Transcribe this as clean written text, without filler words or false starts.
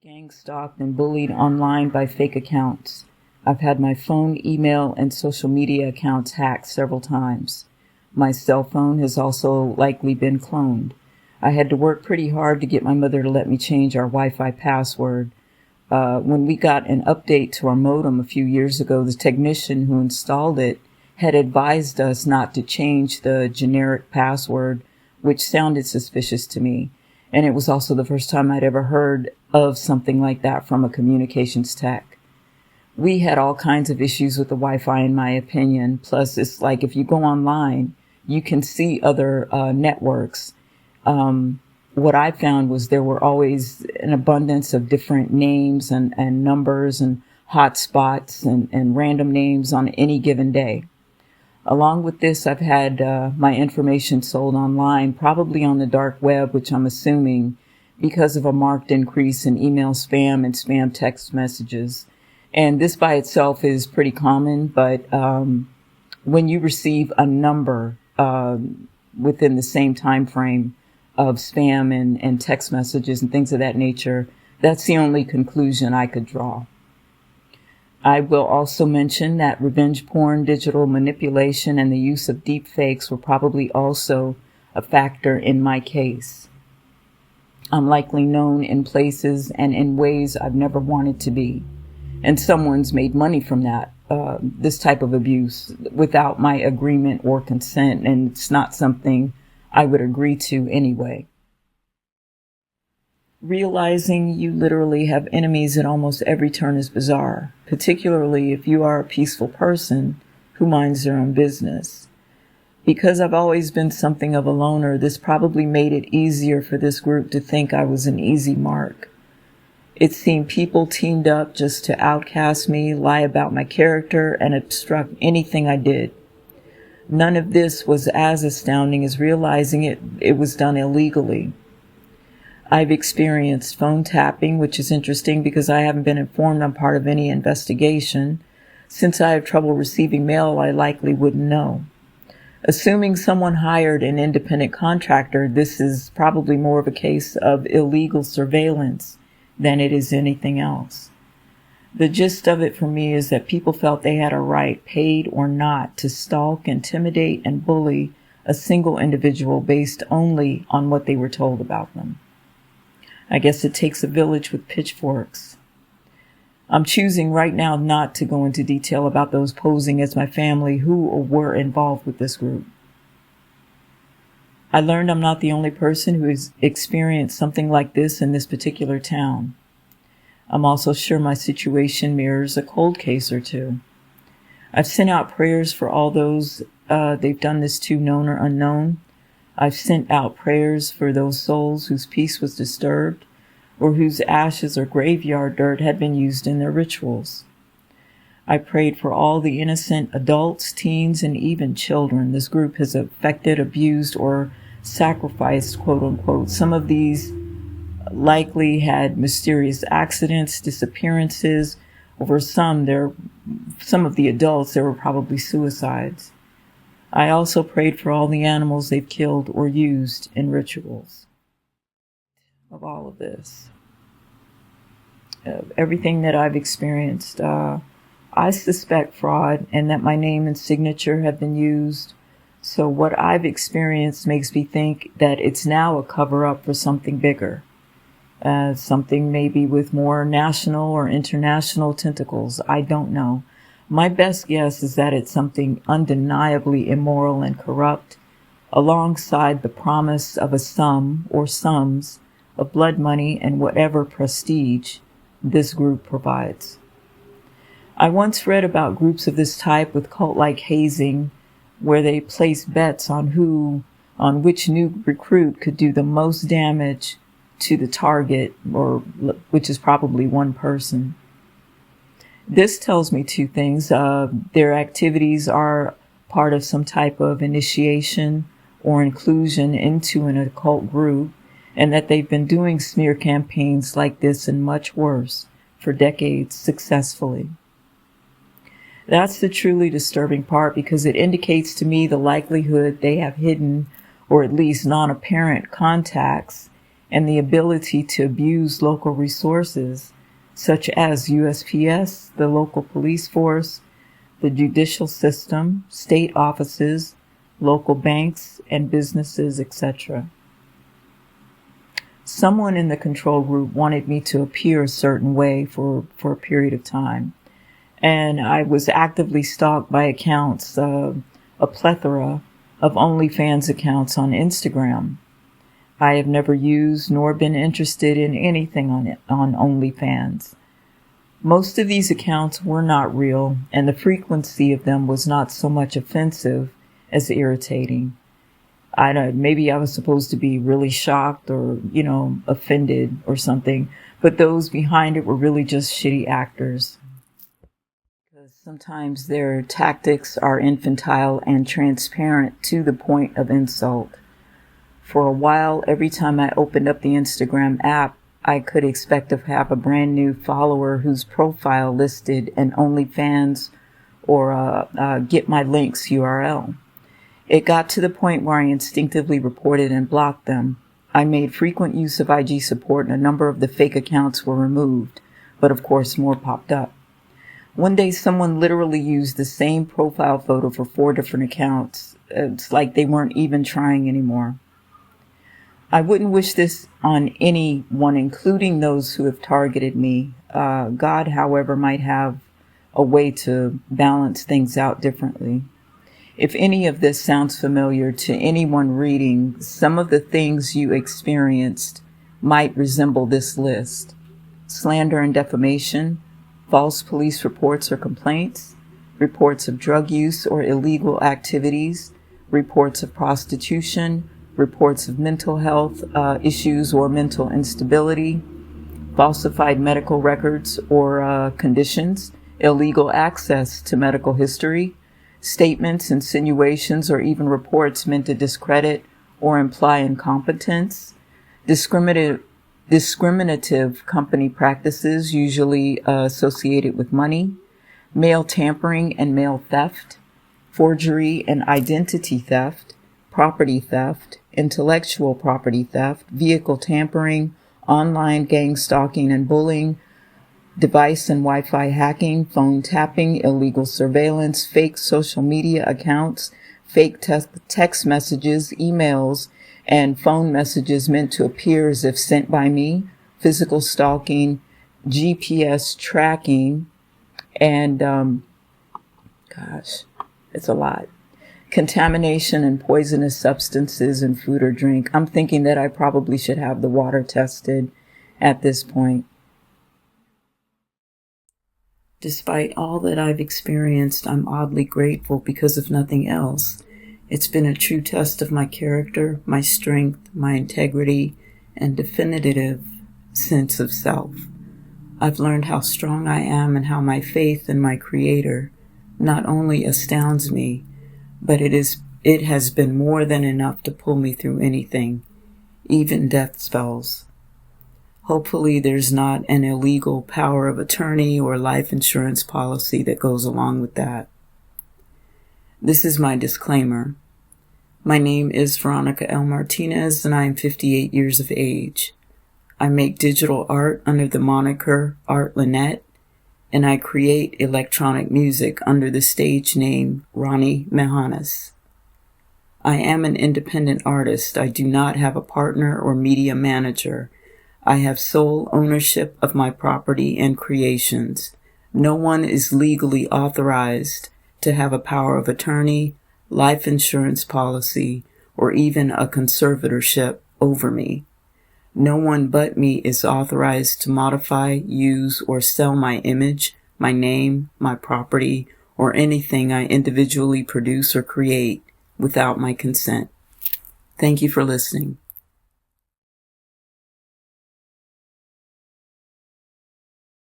Gang stalked and bullied online by fake accounts. I've had my phone, email, and social media accounts hacked several times. My cell phone has also likely been cloned. I had to work pretty hard to get my mother to let me change our Wi-Fi password. When we got an update to our modem a few years ago, the technician who installed it had advised us not to change the generic password, which sounded suspicious to me. And it was also the first time I'd ever heard of something like that from a communications tech. We had all kinds of issues with the Wi-Fi, in my opinion. Plus, it's like if you go online, you can see other networks. What I found was there were always an abundance of different names and numbers and hotspots and random names on any given day. Along with this, I've had my information sold online, probably on the dark web, which I'm assuming because of a marked increase in email spam and spam text messages. And this by itself is pretty common, but when you receive a number within the same time frame of spam and text messages and things of that nature, that's the only conclusion I could draw. I will also mention that revenge porn, digital manipulation, and the use of deep fakes were probably also a factor in my case. I'm likely known in places and in ways I've never wanted to be. And someone's made money from that, this type of abuse, without my agreement or consent, and it's not something I would agree to anyway. Realizing you literally have enemies at almost every turn is bizarre, particularly if you are a peaceful person who minds their own business. Because I've always been something of a loner, this probably made it easier for this group to think I was an easy mark. It seemed people teamed up just to outcast me, lie about my character, and obstruct anything I did. None of this was as astounding as realizing it was done illegally. I've experienced phone tapping, which is interesting because I haven't been informed I'm part of any investigation. Since I have trouble receiving mail, I likely wouldn't know. Assuming someone hired an independent contractor, this is probably more of a case of illegal surveillance than it is anything else. The gist of it for me is that people felt they had a right, paid or not, to stalk, intimidate, and bully a single individual based only on what they were told about them. I guess it takes a village with pitchforks. I'm choosing right now not to go into detail about those posing as my family who or were involved with this group. I learned I'm not the only person who has experienced something like this in this particular town. I'm also sure my situation mirrors a cold case or two. I've sent out prayers for all those they've done this to, known or unknown. I've sent out prayers for those souls whose peace was disturbed or whose ashes or graveyard dirt had been used in their rituals. I prayed for all the innocent adults, teens, and even children this group has affected, abused, or sacrificed, quote unquote. Some of these likely had mysterious accidents, disappearances. Over some of the adults, there were probably suicides. I also prayed for all the animals they've killed or used in rituals. Of all of this, everything that I've experienced, I suspect fraud and that my name and signature have been used. So what I've experienced makes me think that it's now a cover-up for something bigger, something maybe with more national or international tentacles. I don't know. My best guess is that it's something undeniably immoral and corrupt, alongside the promise of a sum or sums of blood money and whatever prestige this group provides. I once read about groups of this type with cult-like hazing, where they place bets on which new recruit could do the most damage to the target, or which is probably one person. This tells me two things. Their activities are part of some type of initiation or inclusion into an occult group, and that they've been doing smear campaigns like this and much worse for decades successfully. That's the truly disturbing part, because it indicates to me the likelihood they have hidden or at least non-apparent contacts and the ability to abuse local resources such as USPS, the local police force, the judicial system, state offices, local banks and businesses, etc. Someone in the control group wanted me to appear a certain way for a period of time, and I was actively stalked by accounts, a plethora of OnlyFans accounts on Instagram. I have never used nor been interested in anything on OnlyFans. Most of these accounts were not real, and the frequency of them was not so much offensive as irritating. Maybe I was supposed to be really shocked or, offended or something, but those behind it were really just shitty actors. Because sometimes their tactics are infantile and transparent to the point of insult. For a while, every time I opened up the Instagram app, I could expect to have a brand new follower whose profile listed an OnlyFans or Get My Links URL. It got to the point where I instinctively reported and blocked them. I made frequent use of IG support and a number of the fake accounts were removed, but of course more popped up. One day someone literally used the same profile photo for 4 different accounts. It's like they weren't even trying anymore. I wouldn't wish this on anyone, including those who have targeted me. God, however, might have a way to balance things out differently. If any of this sounds familiar to anyone reading, some of the things you experienced might resemble this list: slander and defamation, false police reports or complaints, reports of drug use or illegal activities, reports of prostitution, reports of mental health issues or mental instability, falsified medical records or conditions, illegal access to medical history, statements, insinuations, or even reports meant to discredit or imply incompetence, discriminative company practices usually associated with money, mail tampering and mail theft, forgery and identity theft, property theft, intellectual property theft, vehicle tampering, online gang stalking and bullying, device and Wi-Fi hacking, phone tapping, illegal surveillance, fake social media accounts, fake text messages, emails, and phone messages meant to appear as if sent by me, physical stalking, GPS tracking, and, it's a lot. Contamination and poisonous substances in food or drink. I'm thinking that I probably should have the water tested at this point. Despite all that I've experienced, I'm oddly grateful because if nothing else, it's been a true test of my character, my strength, my integrity, and definitive sense of self. I've learned how strong I am and how my faith in my Creator not only astounds me, but it has been more than enough to pull me through anything, even death spells. Hopefully there's not an illegal power of attorney or life insurance policy that goes along with that. This is my disclaimer. My name is Veronica L. Martinez, and I am 58 years of age. I make digital art under the moniker Art Lynette, and I create electronic music under the stage name Ronnie Mehanis. I am an independent artist. I do not have a partner or media manager. I have sole ownership of my property and creations. No one is legally authorized to have a power of attorney, life insurance policy, or even a conservatorship over me. No one but me is authorized to modify, use, or sell my image, my name, my property, or anything I individually produce or create without my consent. Thank you for listening.